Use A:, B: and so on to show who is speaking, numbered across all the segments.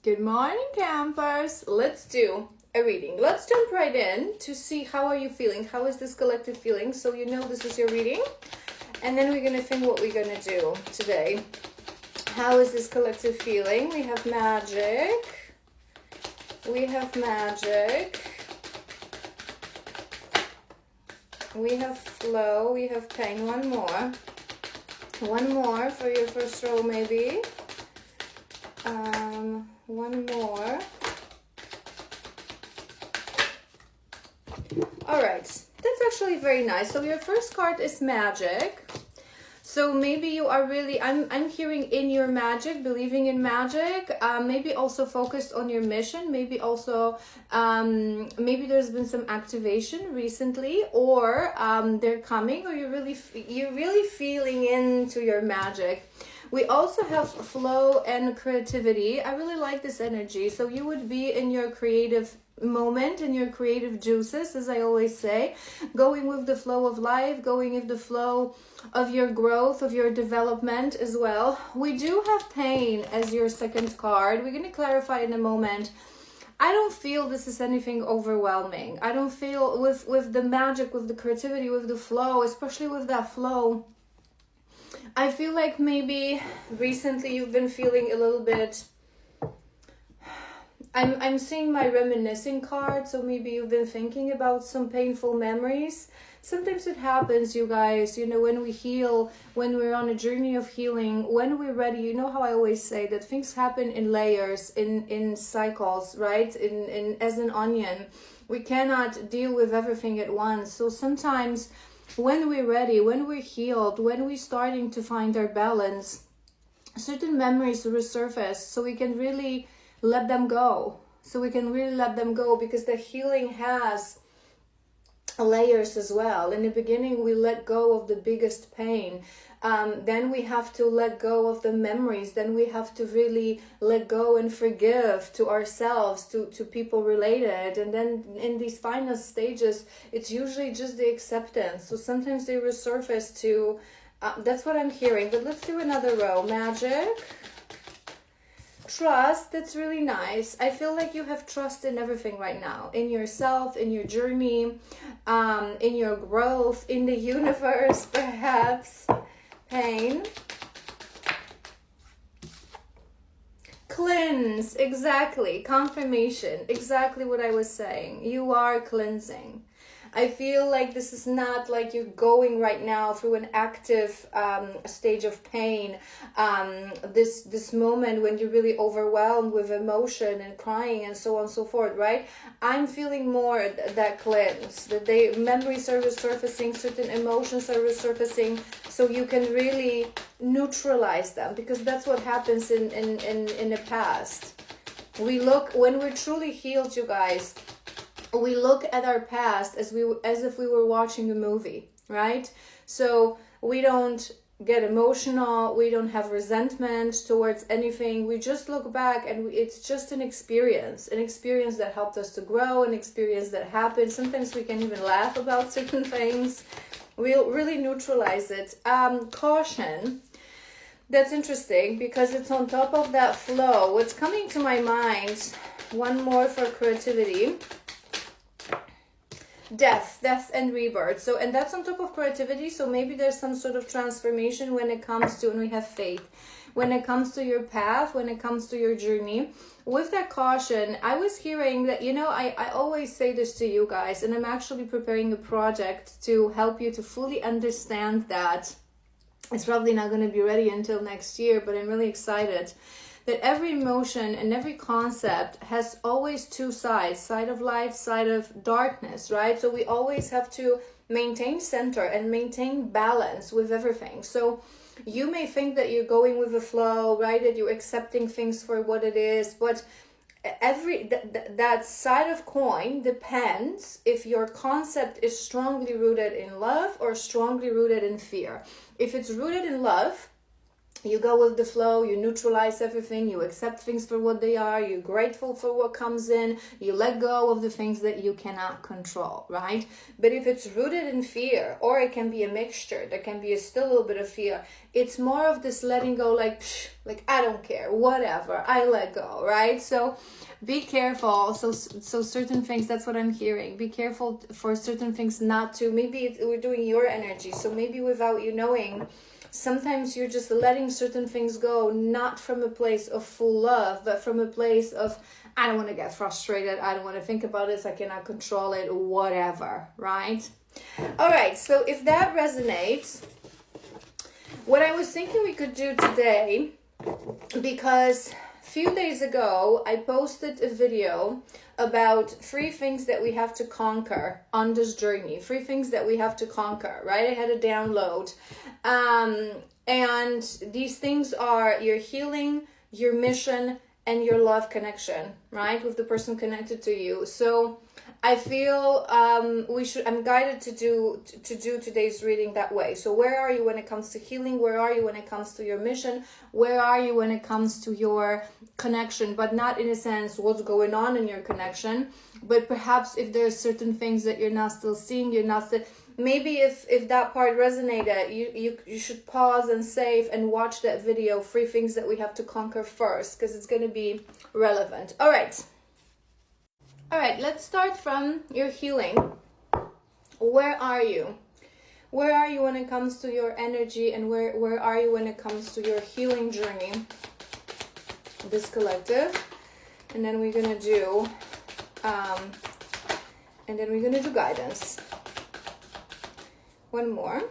A: Good morning, campers. Let's do a reading. Let's jump right in to see how are you feeling. How is this collective feeling? So you know this is your reading. And then we're going to think what we're going to do today. How is this collective feeling? We have magic. We have magic. We have flow. We have pain. One more. One more for your first row, maybe. One more. All right, that's actually very nice. So your first card is magic. So maybe you are really, I'm hearing in your magic, believing in magic, maybe also focused on your mission, maybe also, maybe there's been some activation recently, or they're coming, or you're really feeling into your magic. We also have flow and creativity. I really like this energy. So you would be in your creative moment, in your creative juices, as I always say, going with the flow of life, going with the flow of your growth, of your development as well. We do have pain as your second card. We're going to clarify in a moment. I don't feel this is anything overwhelming. I don't feel with the magic, with the creativity, with the flow, especially with that flow. I feel like maybe recently you've been feeling a little bit, I'm seeing my reminiscing card, so maybe you've been thinking about some painful memories. Sometimes it happens, you guys, you know, when we heal, when we're on a journey of healing, when we're ready, you know how I always say that things happen in layers, in cycles, right? In as an onion. We cannot deal with everything at once. So sometimes when we're ready, when we're healed, when we're starting to find our balance, certain memories resurface, so we can really let them go. So we can really let them go, because the healing has layers as well. In the beginning, we let go of the biggest pain. Then we have to let go of the memories. Then we have to really let go and forgive to ourselves, to people related. And then in these final stages, it's usually just the acceptance. So sometimes they resurface to, that's what I'm hearing. But let's do another row. Magic. Trust. That's really nice. I feel like you have trust in everything right now, in yourself, in your journey, in your growth, in the universe, perhaps. Pain. Cleanse. Exactly. Confirmation. Exactly what I was saying. You are cleansing. I feel like this is not like you're going right now through an active stage of pain. This moment when you're really overwhelmed with emotion and crying and so on and so forth, right? I'm feeling more that cleanse, that memories are resurfacing, certain emotions are resurfacing, so you can really neutralize them, because that's what happens in the past. We look, when we're truly healed, you guys, we look at our past as if we were watching a movie, right? So we don't get emotional, we don't have resentment towards anything. We just look back, and it's just an experience that helped us to grow, an experience that happened. Sometimes we can even laugh about certain things. We'll really neutralize it. Caution. That's interesting, because it's on top of that flow. What's coming to my mind, one more for creativity. Death and rebirth. So, and that's on top of creativity. So maybe there's some sort of transformation when it comes to, and we have faith, when it comes to your path, when it comes to your journey. With that caution, I was hearing that, you know, I always say this to you guys, and I'm actually preparing a project to help you to fully understand that. It's probably not going to be ready until next year, but I'm really excited that every emotion and every concept has always two sides, side of light, side of darkness, right? So we always have to maintain center and maintain balance with everything. So you may think that you're going with the flow, right? That you're accepting things for what it is, but that side of coin depends if your concept is strongly rooted in love or strongly rooted in fear. If it's rooted in love, You go with the flow, you neutralize everything, you accept things for what they are, you're grateful for what comes in, you let go of the things that you cannot control, right? But if it's rooted in fear, or it can be a mixture, there can be still a little bit of fear, it's more of this letting go, like I don't care, whatever, I let go, right? So be careful. So certain things, that's what I'm hearing. Be careful for certain things not to, maybe we're doing your energy, so maybe without you knowing, sometimes you're just letting certain things go, not from a place of full love, but from a place of, I don't want to get frustrated, I don't want to think about this, I cannot control it, whatever, right? All right, so if that resonates, what I was thinking we could do today, because a few days ago, I posted a video about 3 things that we have to conquer on this journey. 3 things that we have to conquer, right? I had a download. And these things are your healing, your mission, and your love connection, right? With the person connected to you. So I feel I'm guided to do today's reading that way. So where are you when it comes to healing? Where are you when it comes to your mission? Where are you when it comes to your connection? But not in a sense what's going on in your connection, but perhaps if there's certain things that you're not still seeing, you're not still, maybe if that part resonated, you should pause and save and watch that video, 3 things that we have to conquer first, because it's going to be relevant. All right, let's start from your healing. Where are you? Where are you when it comes to your energy, and where are you when it comes to your healing journey? This collective. And then we're going to do guidance. One more.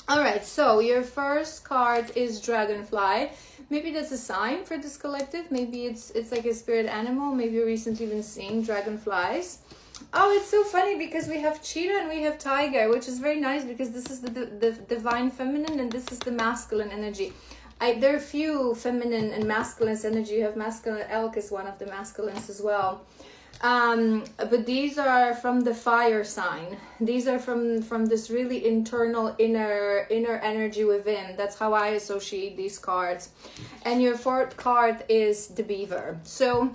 A: All right, so your first card is Dragonfly. Maybe that's a sign for this collective. Maybe it's like a spirit animal. Maybe you've recently been seeing dragonflies. Oh, it's so funny because we have cheetah and we have tiger, which is very nice because this is the divine feminine and this is the masculine energy. There are few feminine and masculine energy. You have masculine elk is one of the masculines as well. But these are from the fire sign. These are from this really internal inner energy within. That's how I associate these cards. And your 4th card is the beaver. So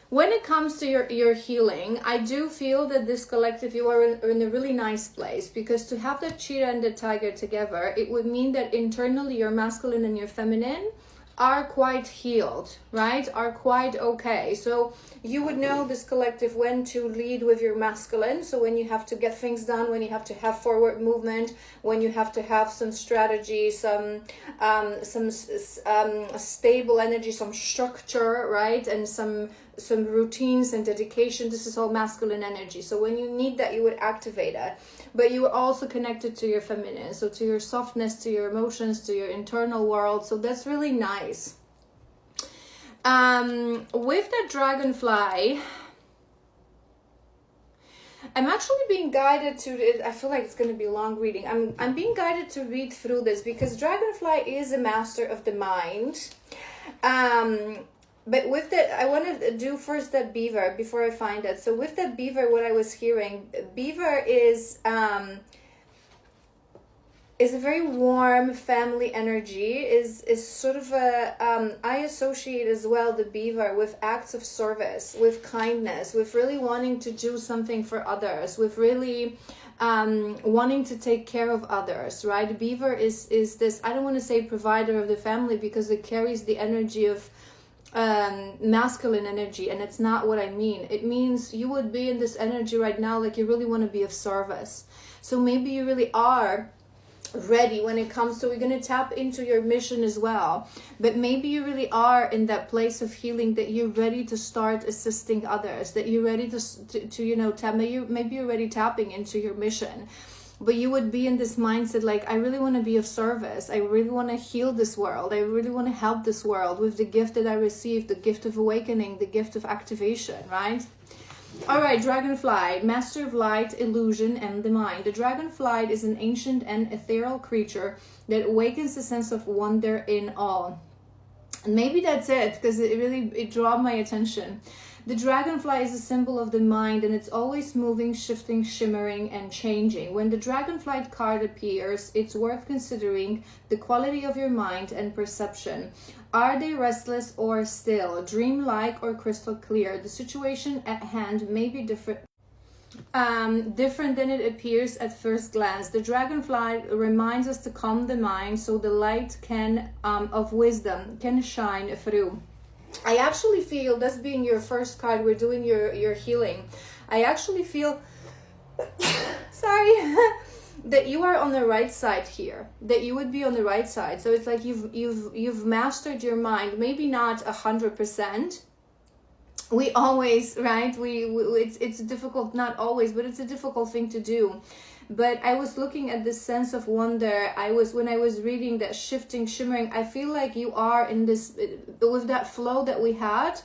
A: when it comes to your healing, I do feel that this collective, you are in a really nice place, because to have the cheetah and the tiger together, it would mean that internally your masculine and your feminine are quite healed, right? Are quite okay. So you would know, this collective, when to lead with your masculine. So when you have to get things done, when you have to have forward movement, when you have to have some strategy, some stable energy, some structure, right? And some routines and dedication. This is all masculine energy. So when you need that, you would activate it. But you are also connected to your feminine, so to your softness, to your emotions, to your internal world. So that's really nice. With the dragonfly, I'm actually being guided to, I feel like it's going to be a long reading. I'm being guided to read through this because dragonfly is a master of the mind. But with that, I want to do first that beaver before I find it. So with that beaver, what I was hearing, beaver is a very warm family energy, is sort of a, I associate as well the beaver with acts of service, with kindness, with really wanting to do something for others, with really wanting to take care of others, right? Beaver is this, I don't want to say provider of the family because it carries the energy of masculine energy, and it's not what I mean. It means you would be in this energy right now like you really want to be of service. So maybe you really are ready when it comes to, we're going to tap into your mission as well, but maybe you really are in that place of healing that you're ready to start assisting others, that you're ready to you know, maybe you're already tapping into your mission. But you would be in this mindset like, I really want to be of service. I really want to heal this world. I really want to help this world with the gift that I received, the gift of awakening, the gift of activation, right? All right, dragonfly, master of light, illusion, and the mind. The dragonfly is an ancient and ethereal creature that awakens a sense of wonder in all. maybe that's it, because it drew my attention. The dragonfly is a symbol of the mind, and it's always moving, shifting, shimmering, and changing. When the dragonfly card appears, it's worth considering the quality of your mind and perception. Are they restless or still, dreamlike or crystal clear? The situation at hand may be different than it appears at first glance. The dragonfly reminds us to calm the mind so the light of wisdom can shine through. I actually feel, this being your first card, we're doing your healing. I actually feel, sorry, that you are on the right side here. That you would be on the right side. So it's like you've mastered your mind. Maybe not 100%. We always, right? It's difficult, not always, but it's a difficult thing to do. But I was looking at this sense of wonder. When I was reading that shifting, shimmering, I feel like you are in this, with that flow that we had.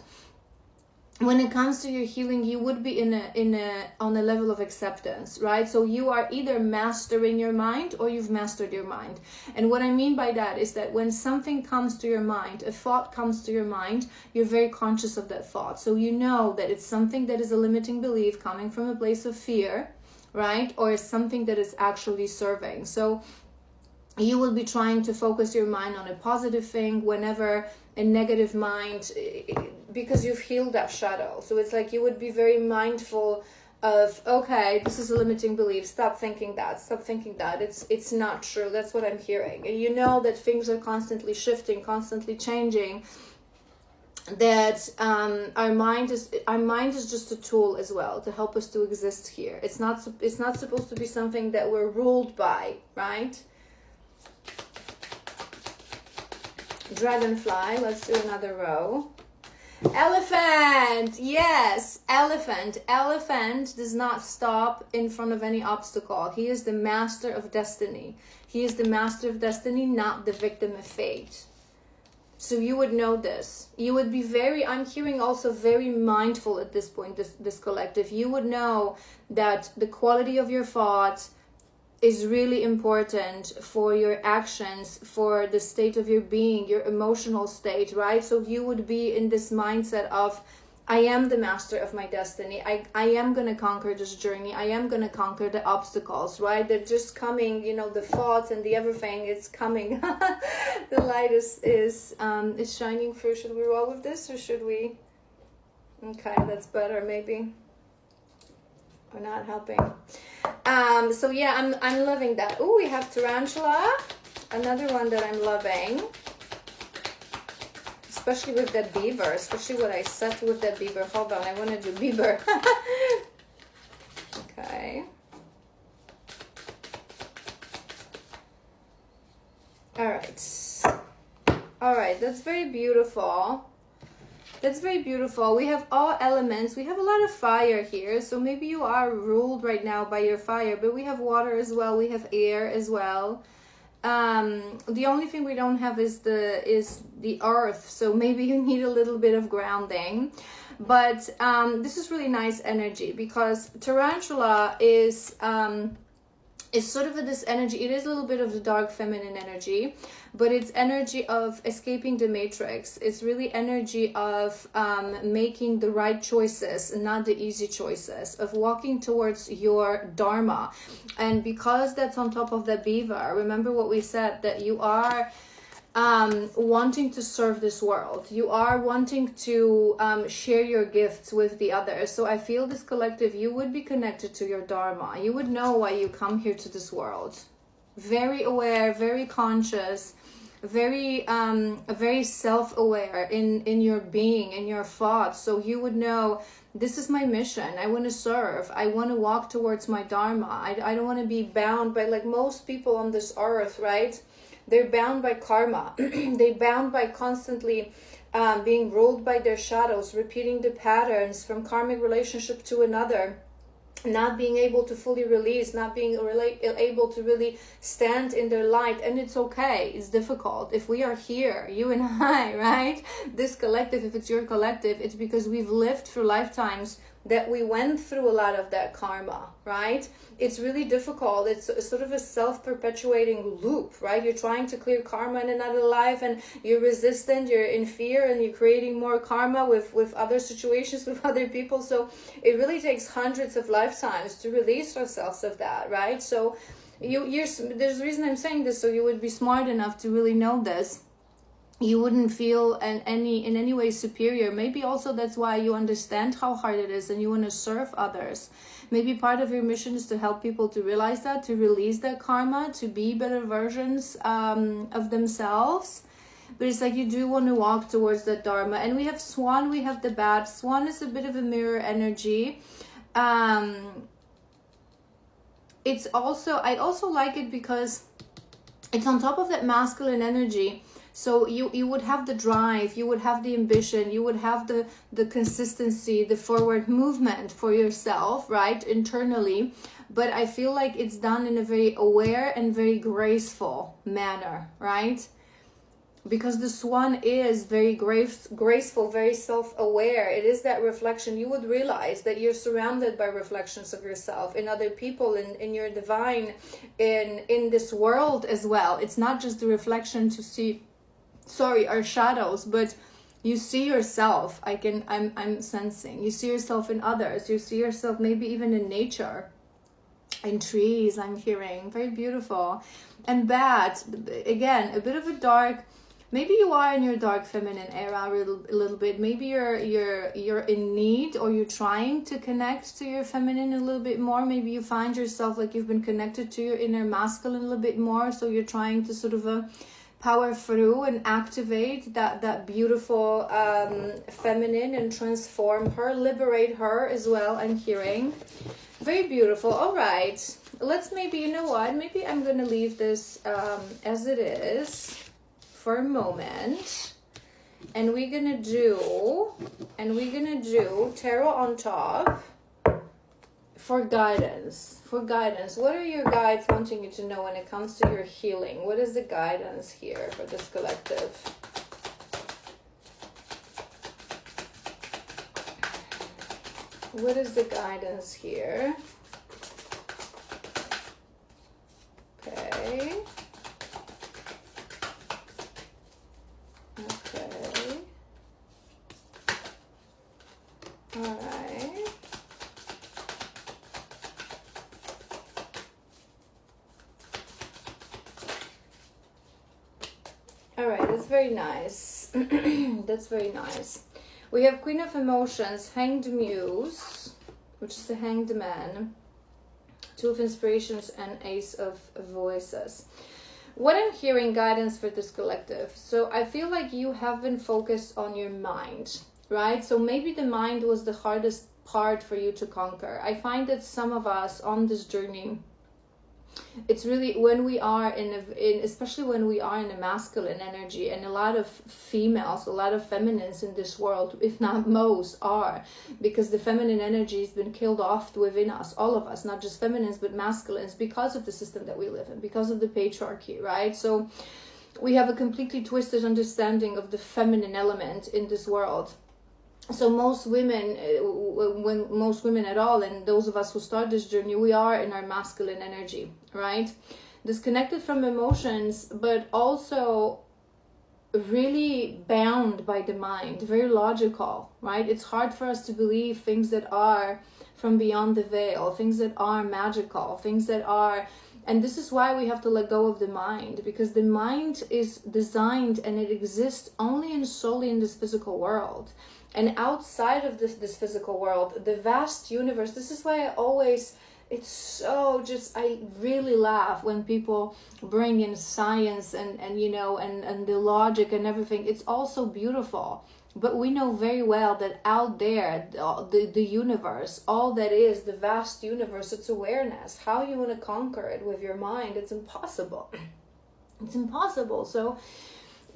A: When it comes to your healing, you would be on a level of acceptance, right? So you are either mastering your mind or you've mastered your mind. And what I mean by that is that when something comes to your mind, a thought comes to your mind, you're very conscious of that thought. So you know that it's something that is a limiting belief coming from a place of fear, right? Or something that is actually serving. So you will be trying to focus your mind on a positive thing whenever a negative mind, because you've healed that shadow. So it's like you would be very mindful of, okay, this is a limiting belief. Stop thinking that. Stop thinking that. It's not true. That's what I'm hearing. And you know that things are constantly shifting, constantly changing. That our mind is just a tool as well to help us to exist here. It's not supposed to be something that we're ruled by, right? Dragonfly, let's do another row. Elephant, yes, elephant. Elephant does not stop in front of any obstacle. He is the master of destiny. He is the master of destiny, not the victim of fate. So you would know this. You would be very, I'm hearing also very mindful at this point, this collective. You would know that the quality of your thoughts is really important for your actions, for the state of your being, your emotional state, right? So you would be in this mindset of, I am the master of my destiny. I am going to conquer this journey. I am going to conquer the obstacles, right? They're just coming, you know, the thoughts and the everything, it's coming. The light is shining through. Should we roll with this or should we? Okay, that's better maybe. Or not helping. So yeah, I'm loving that. Oh, we have tarantula, another one that I'm loving, especially with that beaver, especially what I said with that beaver. Hold on, I want to do beaver. Okay. All right, that's very beautiful. That's very beautiful. We have all elements. We have a lot of fire here. So maybe you are ruled right now by your fire, but we have water as well. We have air as well. The only thing we don't have is the earth. So maybe you need a little bit of grounding. But this is really nice energy because tarantula is sort of this energy. It is a little bit of the dark feminine energy, but it's energy of escaping the matrix. It's really energy of making the right choices, not the easy choices, of walking towards your dharma. And because that's on top of the beaver, remember what we said, that you are wanting to serve this world. You are wanting to share your gifts with the others. So I feel this collective, you would be connected to your dharma. You would know why you come here to this world. Very aware, very conscious, very self-aware in your being, in your thoughts. So you would know, this is my mission. I want to serve. I want to walk towards my dharma. I don't want to be bound by, like most people on this earth, right? They're bound by karma. They're bound by constantly being ruled by their shadows, repeating the patterns from karmic relationship to another, not being able to fully release, not being able to really stand in their light. And it's okay. It's difficult. If we are here, you and I, right? This collective, if it's your collective, it's because we've lived through lifetimes that we went through a lot of that karma, right? It's really difficult. It's sort of a self-perpetuating loop, right? You're trying to clear karma in another life, and you're resistant, you're in fear, and you're creating more karma with other situations, with other people. So it really takes hundreds of lifetimes to release ourselves of that, right? So there's a reason I'm saying this, so you would be smart enough to really know this. You wouldn't feel in any way superior. Maybe also that's why you understand how hard it is and you want to serve others. Maybe part of your mission is to help people to realize that, to release their karma, to be better versions of themselves. But it's like you do want to walk towards that dharma. And we have Swan, we have the Bat. Swan is a bit of a mirror energy. It's also, I also like it because it's on top of that masculine energy. So you would have the drive, you would have the ambition, you would have the consistency, the forward movement for yourself, right, internally. But I feel like it's done in a very aware and very graceful manner, right? Because the Swan is very graceful, very self-aware. It is that reflection. You would realize that you're surrounded by reflections of yourself in other people, in your divine, in this world as well. It's not just the reflection to see our shadows, but you see yourself. I'm sensing you see yourself in others, you see yourself maybe even in nature, in trees. I'm hearing very beautiful. And Bat, again, a bit of a dark, maybe you are in your dark feminine era a little bit. Maybe you're in need, or you're trying to connect to your feminine a little bit more. Maybe you find yourself like you've been connected to your inner masculine a little bit more, so you're trying to sort of power through and activate that beautiful feminine and transform her, liberate her as well. I'm hearing very beautiful. All right, let's maybe, you know what, maybe I'm gonna leave this as it is for a moment, and we're gonna do tarot on top for guidance. What are your guides wanting you to know when it comes to your healing? What is the guidance here for this collective? What is the guidance here? Okay. All right. All right, that's very nice. That's very nice. We have Queen of Emotions, Hanged Muse, which is the Hanged Man, Two of Inspirations, and Ace of Voices. What I'm hearing, guidance for this collective. So I feel like you have been focused on your mind, right? So maybe the mind was the hardest part for you to conquer. I find that some of us on this journey, it's really when we are especially when we are in a masculine energy, and a lot of females, a lot of feminines in this world, if not most, are, because the feminine energy has been killed off within us, all of us, not just feminines but masculines, because of the system that we live in, because of the patriarchy, right? So we have a completely twisted understanding of the feminine element in this world. So most women, when most women at all, and those of us who start this journey, we are in our masculine energy, right? Disconnected from emotions, but also really bound by the mind, very logical, right? It's hard for us to believe things that are from beyond the veil, things that are magical, things that are... And this is why we have to let go of the mind, because the mind is designed and it exists only and solely in this physical world. And outside of this physical world, the vast universe, this is why it's so just, I really laugh when people bring in science and you know, and the logic and everything. It's all so beautiful. But we know very well that out there, the universe, all that is, the vast universe, it's awareness. How you want to conquer it with your mind, it's impossible. It's impossible. So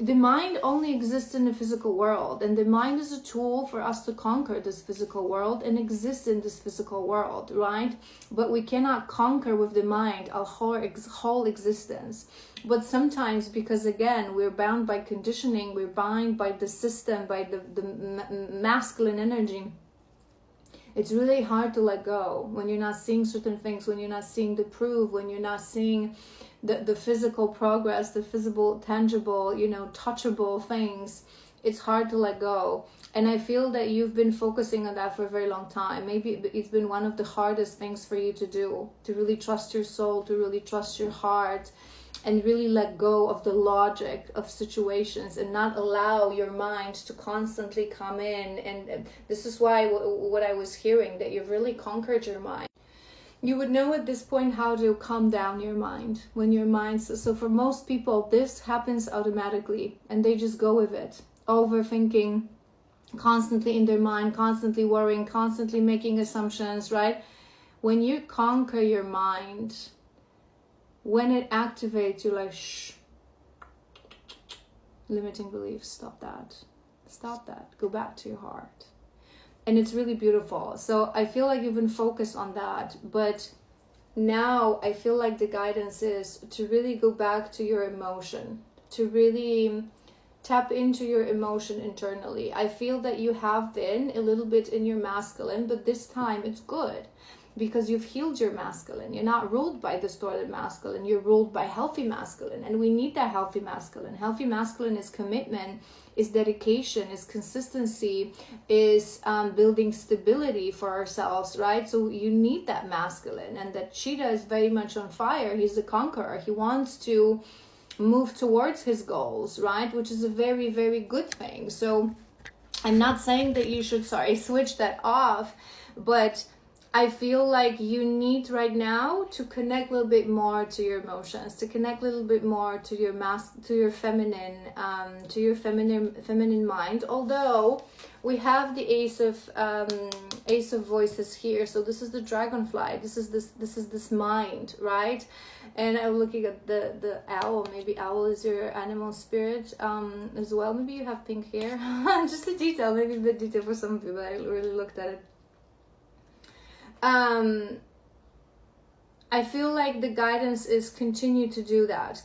A: the mind only exists in the physical world, and the mind is a tool for us to conquer this physical world and exist in this physical world, right? But we cannot conquer with the mind our whole existence. But sometimes, because again, we're bound by conditioning, we're bound by the system, by the masculine energy, It's really hard to let go when you're not seeing certain things, when you're not seeing the proof, when you're not seeing the physical progress, the visible, tangible, you know, touchable things. It's hard to let go. And I feel that you've been focusing on that for a very long time. Maybe it's been one of the hardest things for you to do, to really trust your soul, to really trust your heart, and really let go of the logic of situations and not allow your mind to constantly come in. And this is why what I was hearing, that you've really conquered your mind. You would know at this point how to calm down your mind. When your mind, so for most people, this happens automatically and they just go with it. Overthinking, constantly in their mind, constantly worrying, constantly making assumptions, right? When you conquer your mind, when it activates, you're like, shh, limiting beliefs, stop that, go back to your heart. And it's really beautiful. So I feel like you've been focused on that, but now I feel like the guidance is to really go back to your emotion, to really tap into your emotion internally. I feel that you have been a little bit in your masculine, but this time it's good because you've healed your masculine. You're not ruled by distorted masculine, you're ruled by healthy masculine. And we need that healthy masculine. Healthy masculine is commitment, is dedication, is consistency, is building stability for ourselves, right? So you need that masculine. And that cheetah is very much on fire. He's a conqueror. He wants to move towards his goals, right? Which is a very, very good thing. So I'm not saying that you should, switch that off, but I feel like you need right now to connect a little bit more to your emotions, to connect a little bit more to your feminine, feminine mind. Although we have the Ace of Voices here, so this is the dragonfly. This is this mind, right? And I'm looking at the owl. Maybe owl is your animal spirit as well. Maybe you have pink hair. Just a detail, maybe a bit detail for some people. I really looked at it. I feel like the guidance is continue to do that.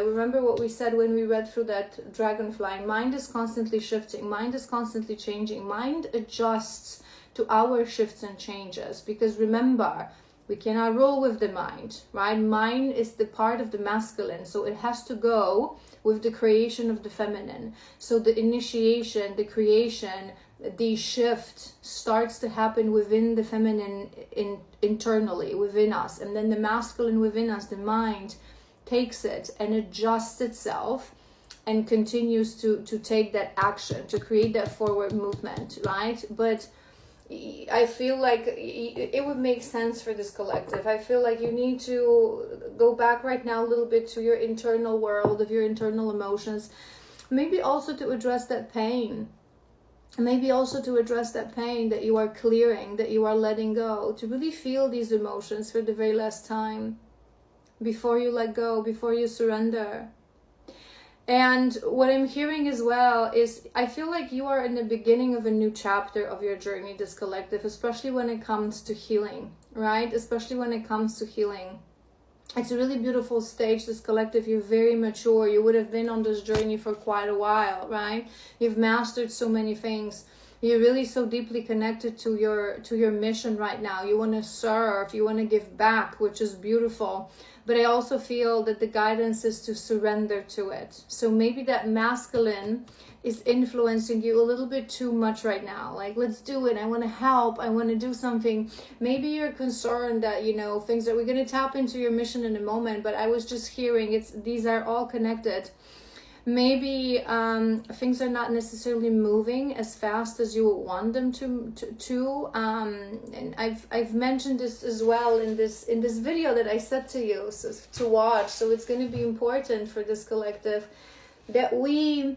A: Remember what we said when we read through that dragonfly. Mind is constantly shifting. Mind is constantly changing. Mind adjusts to our shifts and changes. Because remember, we cannot roll with the mind, right? Mind is the part of the masculine. So it has to go with the creation of the feminine. So the initiation, the creation, the shift starts to happen within the feminine internally within us, and then the masculine within us, the mind, takes it and adjusts itself and continues to take that action, to create that forward movement, right? But I feel like it would make sense for this collective. I feel like you need to go back right now a little bit to your internal world, of your internal emotions, maybe also to address that pain. Maybe also to address that pain that you are clearing, that you are letting go, to really feel these emotions for the very last time before you let go, before you surrender. And what I'm hearing as well is I feel like you are in the beginning of a new chapter of your journey, this collective, especially when it comes to healing, right? Especially when it comes to healing. It's a really beautiful stage, this collective. You're very mature. You would have been on this journey for quite a while, right? You've mastered so many things. You're really so deeply connected to your mission right now. You want to serve, you want to give back, which is beautiful. But I also feel that the guidance is to surrender to it. So maybe that masculine is influencing you a little bit too much right now. Like, let's do it. I want to help. I want to do something. Maybe you're concerned that, things that we're going to tap into your mission in a moment. But I was just hearing these are all connected. Maybe things are not necessarily moving as fast as you would want them to. And I've mentioned this as well in this video that I said to you to watch. So it's going to be important for this collective that we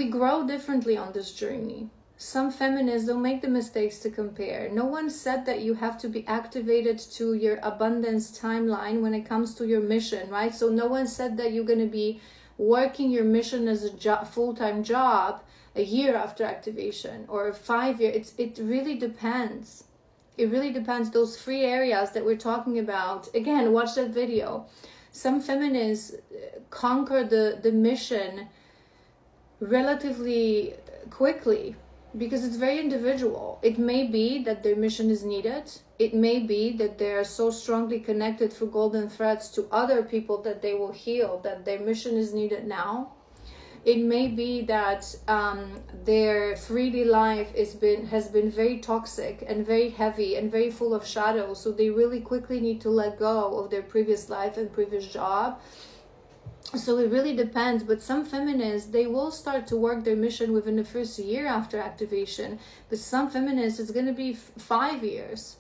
A: grow differently on this journey. Some feminists don't make the mistakes to compare. No one said that you have to be activated to your abundance timeline when it comes to your mission, right? So no one said that you're going to be working your mission as a full-time job a year after activation or 5 years. It really depends. It really depends. Those 3 areas that we're talking about, again, watch that video. Some feminists conquer the mission relatively quickly, because it's very individual. It may be that their mission is needed. It may be that they're so strongly connected through golden threads to other people that they will heal, that their mission is needed now. It may be that their 3D life has been very toxic and very heavy and very full of shadows, so they really quickly need to let go of their previous life and previous job. So it really depends, but some feminists, they will start to work their mission within the first year after activation, but some feminists, it's going to be 5 years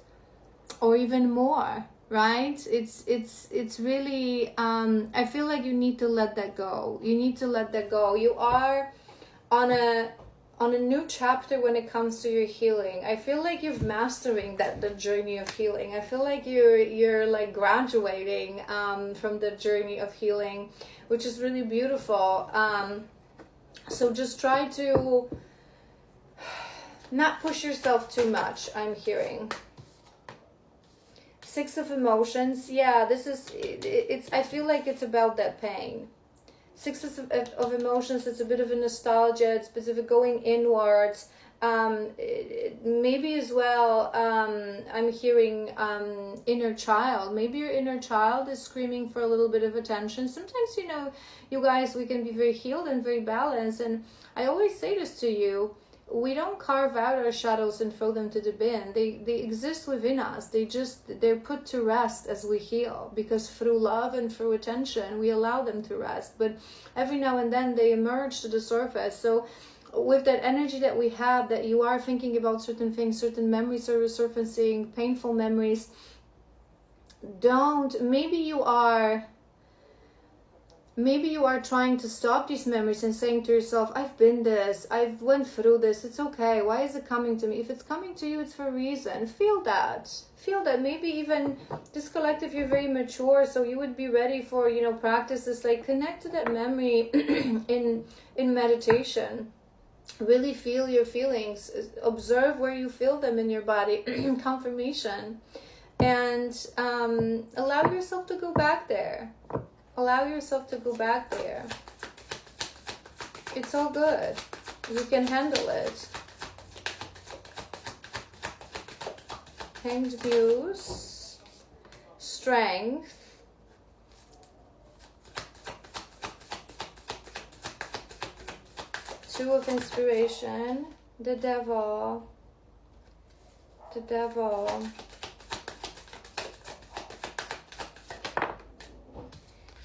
A: or even more, right? It's really, I feel like you need to let that go. You need to let that go. You are on a new chapter when it comes to your healing. I feel like you're mastering the journey of healing. I feel like you're like graduating from the journey of healing, which is really beautiful. So just try to not push yourself too much, I'm hearing. 6 of emotions. Yeah, this is, I feel like it's about that pain. 6 of emotions, it's a bit of a nostalgia, it's a bit of a going inwards. Maybe as well, I'm hearing inner child. Maybe your inner child is screaming for a little bit of attention. Sometimes, you know, you guys, we can be very healed and very balanced. And I always say this to you, we don't carve out our shadows and throw them to the bin. They exist within us. They're put to rest as we heal, because through love and through attention, we allow them to rest. But every now and then they emerge to the surface. So with that energy that we have, that you are thinking about certain things, certain memories are resurfacing, painful memories, maybe you are trying to stop these memories and saying to yourself, I've been this, I've went through this, it's okay, why is it coming to me? If it's coming to you, it's for a reason. Feel that. Maybe even this collective, you're very mature, so you would be ready for, you know, practices like connect to that memory in meditation. Really feel your feelings, observe where you feel them in your body, confirmation, and allow yourself to go back there. Allow yourself to go back there. It's all good. You can handle it. Hanged Muse. Strength. Two of Inspiration. The Devil. The Devil.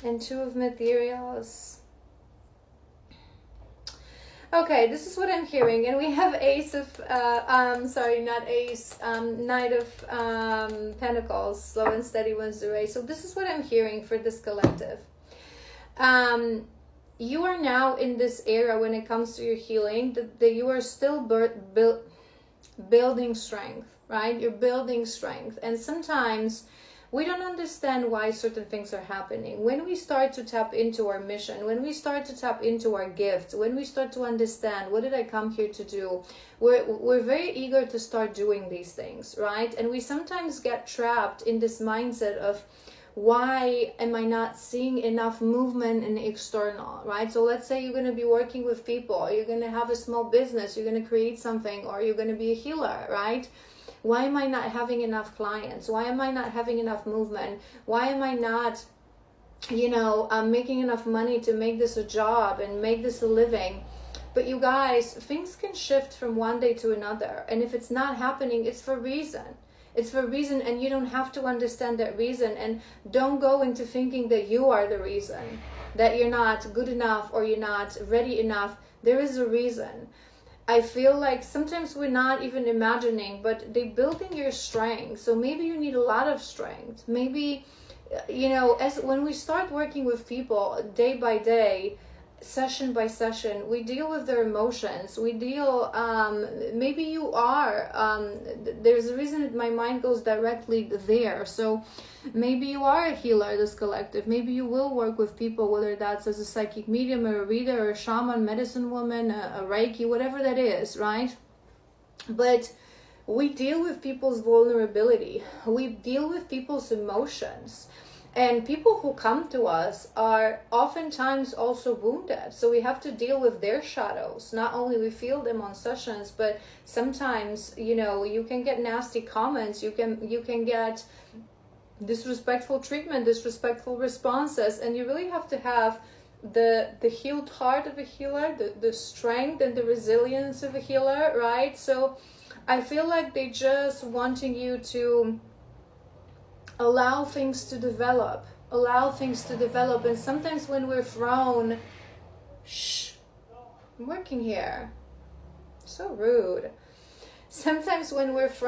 A: And Two of Materials. Okay, this is what I'm hearing. And we have Ace of, Knight of Pentacles. Slow and steady wins the race. So this is what I'm hearing for this collective. You are now in this era when it comes to your healing, that you are still building strength, right? You're building strength. And sometimes we don't understand why certain things are happening. When we start to tap into our mission, when we start to tap into our gifts, when we start to understand what did I come here to do, we're very eager to start doing these things, right? And we sometimes get trapped in this mindset of, why am I not seeing enough movement in the external, right? So let's say you're going to be working with people, you're going to have a small business, you're going to create something, or you're going to be a healer, right? Why am I not having enough clients? Why am I not having enough movement? Why am I not, making enough money to make this a job and make this a living? But you guys, things can shift from one day to another. And if it's not happening, it's for a reason. It's for a reason, and you don't have to understand that reason. And don't go into thinking that you are the reason, that you're not good enough or you're not ready enough. There is a reason. I feel like sometimes we're not even imagining, but they're building your strength. So maybe you need a lot of strength. Maybe, as when we start working with people day by day, session by session, we deal with their emotions. We deal, maybe you are, there's a reason that my mind goes directly there. So maybe you are a healer, this collective. Maybe you will work with people, whether that's as a psychic medium or a reader or a shaman, medicine woman, a Reiki, whatever that is, right? But we deal with people's vulnerability. We deal with people's emotions. And people who come to us are oftentimes also wounded. So we have to deal with their shadows. Not only we feel them on sessions, but sometimes, you know, you can get nasty comments. You can get disrespectful treatment, disrespectful responses. And you really have to have the healed heart of a healer, the strength and the resilience of a healer, right? So I feel like they just wanting you to allow things to develop, and sometimes when we're thrown, shh, I'm working here, so rude. Sometimes when we're thrown